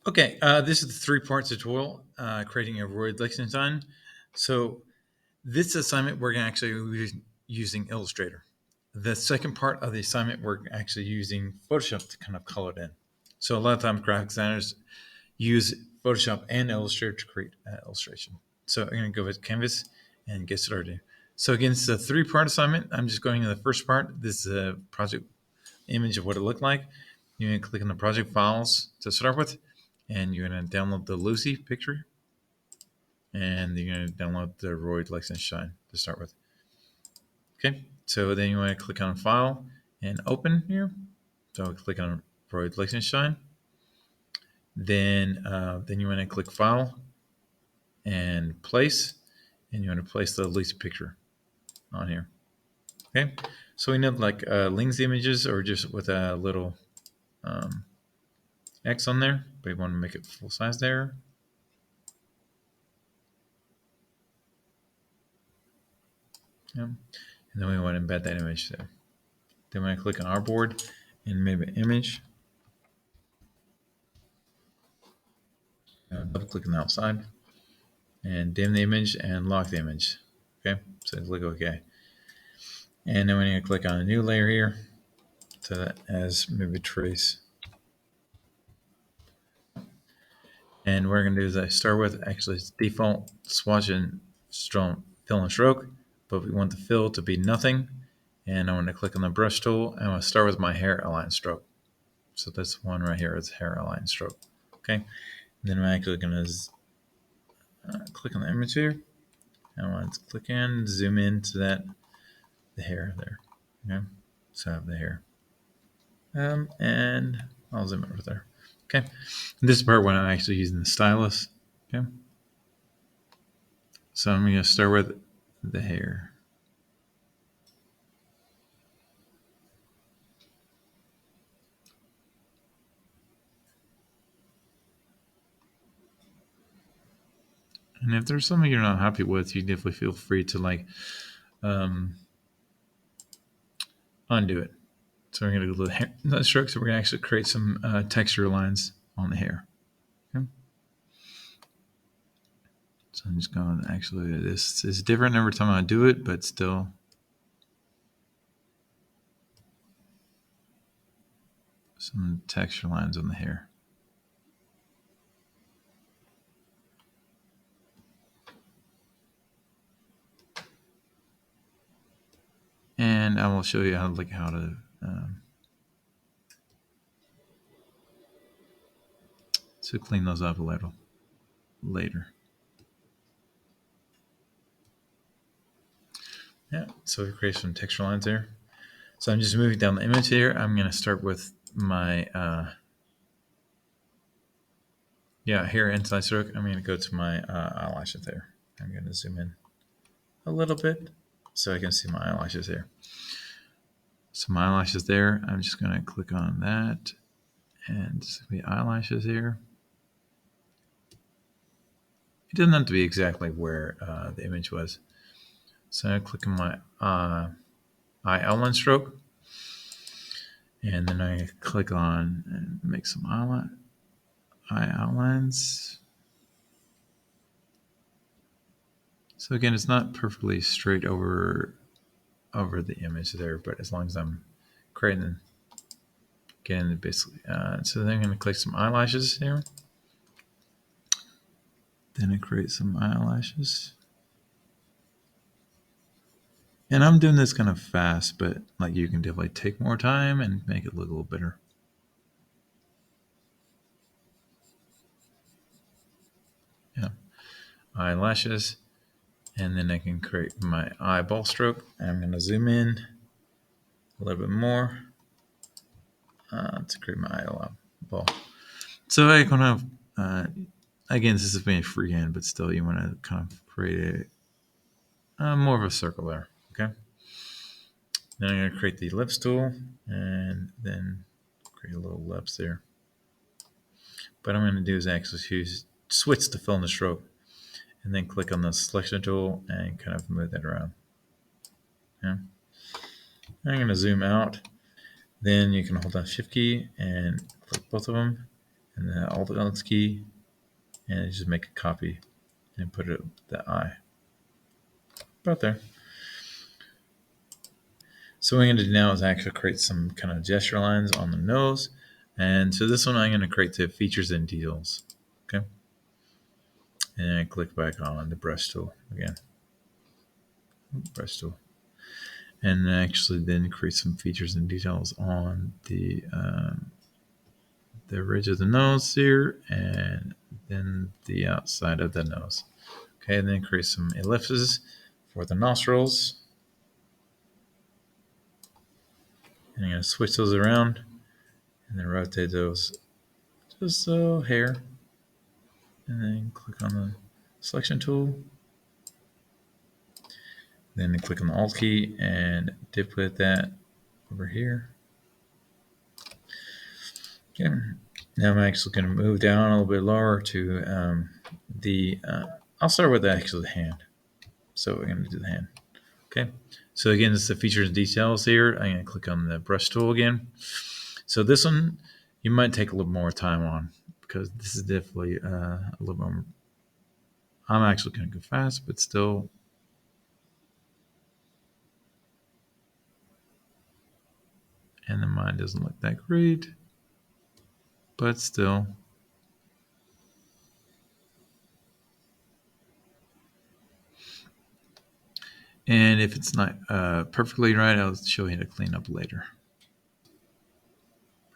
Okay, this is the three-part tutorial, creating a Roy Lichtenstein. So this assignment, we're actually using Illustrator. The second part of the assignment, we're actually using Photoshop to kind of color it in. So a lot of times graphic designers use Photoshop and Illustrator to create illustration. So I'm going to go with Canvas and get started. So again, it's a three-part assignment. I'm just going to the first part. This is a project image of what it looked like. You're going to click on the project files to start with, and you're going to download the Lucy picture, and you're going to download the Roy Lichtenstein to start with. Okay, so then you want to click on File and Open here. So click on Roy Lichtenstein. Then you want to click File and Place, and you want to place the Lucy picture on here. Okay, so we know like links images or just with a little X on there, but we want to make it full size there. Yeah. And then we want to embed that image there. Then we're going to click on Artboard and maybe image. Double click on the outside and dim the image and lock the image. Okay, so click OK. And then we're going to click on a new layer here so that as maybe trace. And what we're going to do is I start with actually it's default swatch and strong fill and stroke, but we want the fill to be nothing. And I want to click on the brush tool and I want to start with my hair align stroke. So this one right here is hair align stroke. Okay, and then I'm actually going to click on the image here. I want to click in, zoom into that the hair there. Okay, so I have the hair, and I'll zoom over there. Okay, and this is part when I'm actually using the stylus. Okay, so I'm going to start with the hair. And if there's something you're not happy with, you definitely feel free to like undo it. So we're going to go to the stroke. So we're going to actually create some texture lines on the hair. Okay. So I'm just going to actually, this is different every time I do it, but still. Some texture lines on the hair. And I will show you how to to clean those up a little later. Yeah, so we create some texture lines there. So I'm just moving down the image here. I'm going to start with my hair inside stroke. I'm going to go to my eyelashes there. I'm going to zoom in a little bit so I can see my eyelashes here. So my eyelashes there. I'm just going to click on that and the eyelashes here. It doesn't have to be exactly where the image was. So I click on my eye outline stroke, and then I click on and make some eye outlines. So again, it's not perfectly straight over the image there, but as long as I'm creating, getting basically. So then I'm going to click some eyelashes here. Then I create some eyelashes. And I'm doing this kind of fast, but like you can definitely take more time and make it look a little better. Yeah, eyelashes, and then I can create my eyeball stroke. I'm going to zoom in a little bit more to create my eyeball. So I kind of, again, this is being freehand, but still you want to kind of create more of a circle there. Okay. Then I'm going to create the lips tool and then create a little lips there. What I'm going to do is actually switch to fill in the stroke and then click on the selection tool and kind of move that around. Yeah. I'm going to zoom out. Then you can hold down Shift key and click both of them and the Alt key, and just make a copy and put it the eye about there. So what I'm going to do now is actually create some kind of gesture lines on the nose. And so this one I'm going to create the features and details. Okay. And I click back on the brush tool again. Brush tool. And actually then create some features and details on the ridge of the nose here, and then the outside of the nose. Okay, and then create some ellipses for the nostrils. And I'm going to switch those around and then rotate those just so hair. And then click on the selection tool. Then click on the Alt key and duplicate that over here. Okay. Now I'm actually going to move down a little bit lower to I'll start with actually the hand. So we're going to do the hand. Okay. So again, this is the features and details here. I'm going to click on the brush tool again. So this one you might take a little more time on because this is definitely a little more. I'm actually going to go fast, but still. And the mine doesn't look that great, but still. And if it's not perfectly right, I'll show you how to clean up later.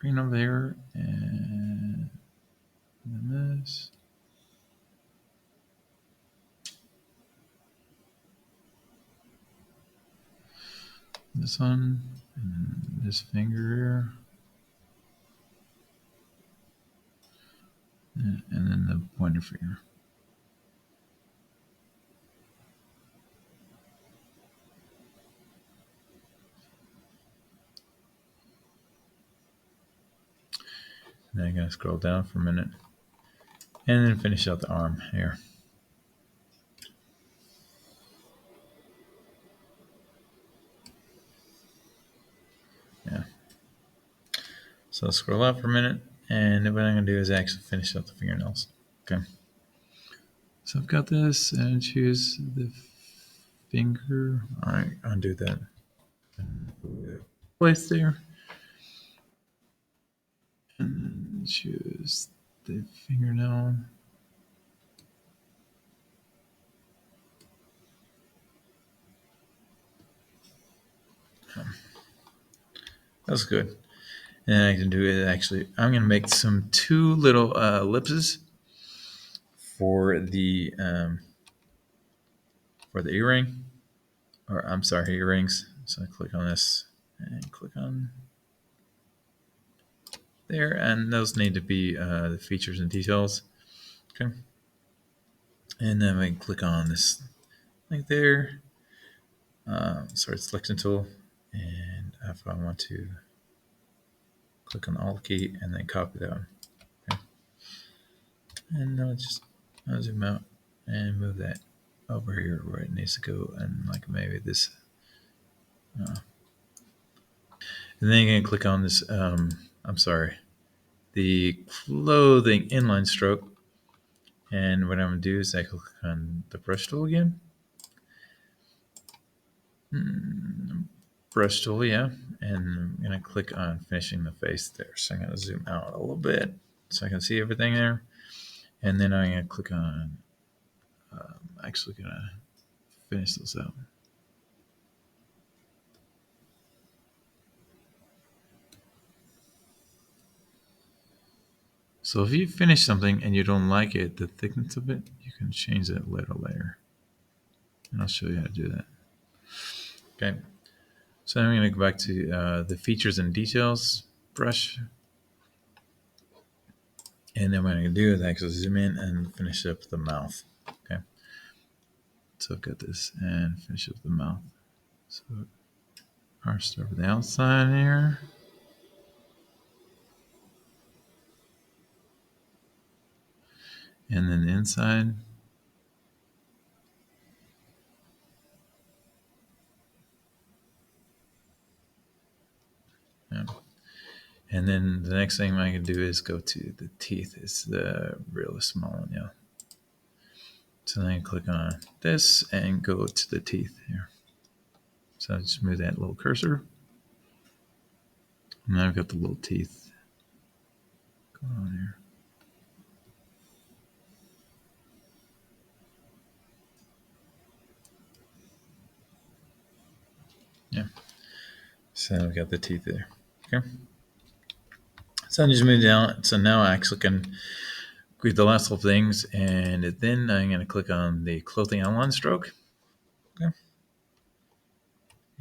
Bring it over there, and then this. This one, and this finger here, and then the pointer finger. And then I'm going to scroll down for a minute, and then finish out the arm here. Yeah. So I'll scroll out for a minute, and what I'm going to do is actually finish out the fingernails. Okay. So I've got this, and choose the finger. All right, undo that. Place there. And then choose the fingernail. That's good. And I can do it actually. I'm going to make some two little ellipses for the earring, or I'm sorry, earrings. So I click on this and click on there, and those need to be the features and details. Okay. And then I can click on this link there. Sorry, selection tool, and if I want to click on the Alt key and then copy that one. Okay. And I'll zoom out and move that over here where it needs to go, and like maybe this. And then you're gonna click on this. I'm sorry, the clothing inline stroke. And what I'm gonna do is I click on the brush tool again. Brush tool, yeah. And I'm gonna click on finishing the face there. So I'm gonna zoom out a little bit so I can see everything there. And then I'm gonna click on. Actually, gonna finish this out. So if you finish something and you don't like it, the thickness of it, you can change that later. And I'll show you how to do that. Okay. So I'm going to go back to the features and details brush. And then what I'm going to do is actually zoom in and finish up the mouth. Okay. So I've got this and finish up the mouth. So I'll start with the outside here. And then the inside. Yeah. And then the next thing I can do is go to the teeth. It's the really small one, yeah. So then I click on this and go to the teeth here. So I just move that little cursor. And now I've got the little teeth going on here. Yeah. So I've got the teeth there. Okay. So I just move down. So now I actually can read the last little things, and then I'm going to click on the clothing outline stroke. Okay.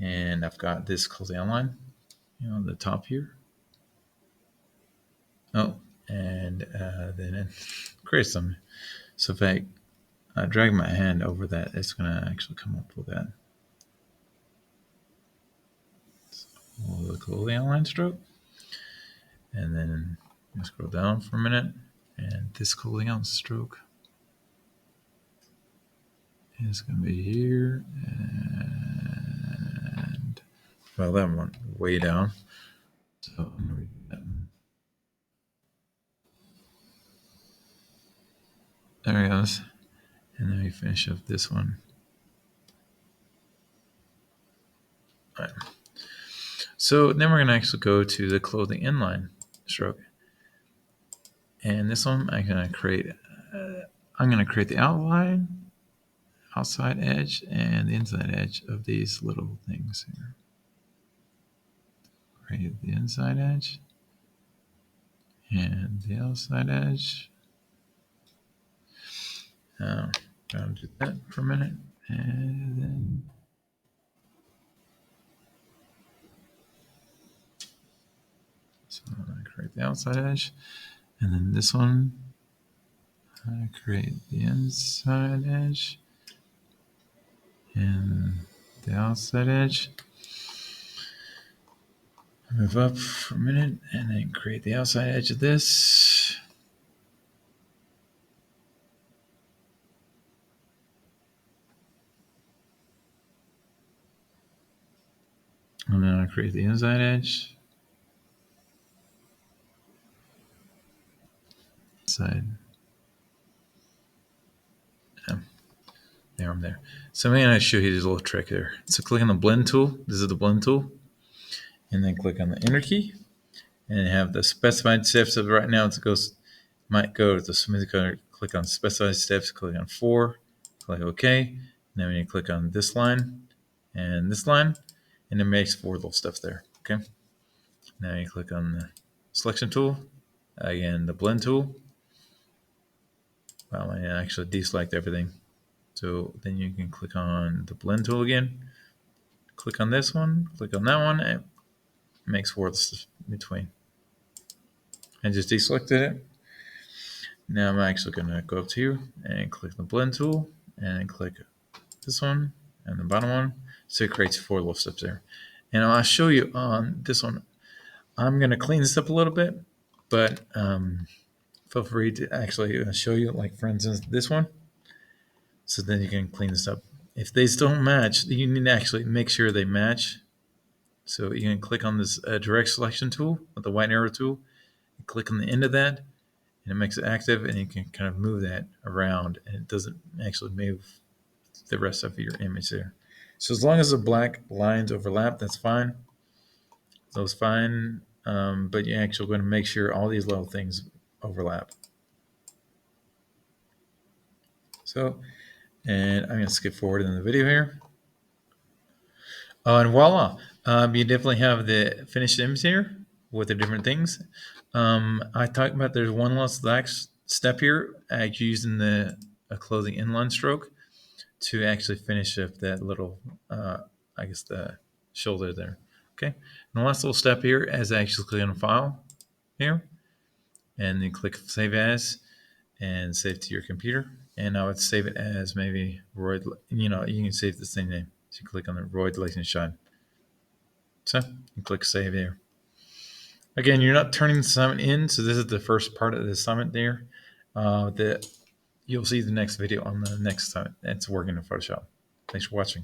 And I've got this clothing outline, the top here. Oh, and then it creates some. So if I drag my hand over that, it's going to actually come up with that. So the clothing outline stroke. And then scroll down for a minute, and this cooling out stroke is going to be here, and well, that one way down. So I'm going to read that. There it goes. And then we finish up this one. All right. So then we're going to actually go to the clothing inline stroke. And this one I'm going to create the outline, outside edge, and the inside edge of these little things here. Create the inside edge and the outside edge. I'll do that for a minute, and then so I create the outside edge, and then this one I create the inside edge and the outside edge. Move up for a minute, and then create the outside edge of this. And then I create the inside edge. Side. Yeah. There, I'm there. So I'm going to show you this little trick there. So click on the blend tool. This is the blend tool. And then click on the enter key. And have the specified steps of right now. It might go to the smooth color. Click on specified steps. Click on 4. Click OK. And then when you click on this line and this line, and it makes 4 little steps there. Okay. Now you click on the selection tool. Again, the blend tool. Well, I actually deselect everything. So then you can click on the blend tool again. Click on this one. Click on that one. It makes 4 steps between. I just deselected it. Now I'm actually going to go up to here and click the blend tool and click this one and the bottom one. So it creates 4 little steps there. And I'll show you on this one. I'm going to clean this up a little bit, but feel free to actually show you, like for instance, this one. So then you can clean this up. If they still don't match, you need to actually make sure they match. So you can click on this direct selection tool with the white arrow tool. You click on the end of that, and it makes it active, and you can kind of move that around, and it doesn't actually move the rest of your image there. So as long as the black lines overlap, that's fine. Those fine, but you're actually going to make sure all these little things overlap. So, and I'm going to skip forward in the video here. Oh, and voila, you definitely have the finished image here with the different things. I talked about there's one last step here, using the clothing inline stroke to actually finish up that little, I guess the shoulder there. Okay, and the last little step here is actually click on File here, and then click Save As, and save to your computer. And I would save it as maybe Roy. You can save the same name. So you click on the Roy Lichtenstein. So you click Save here. Again, you're not turning the assignment in, so this is the first part of the assignment there. You'll see the next video on the next assignment. It's working in Photoshop. Thanks for watching.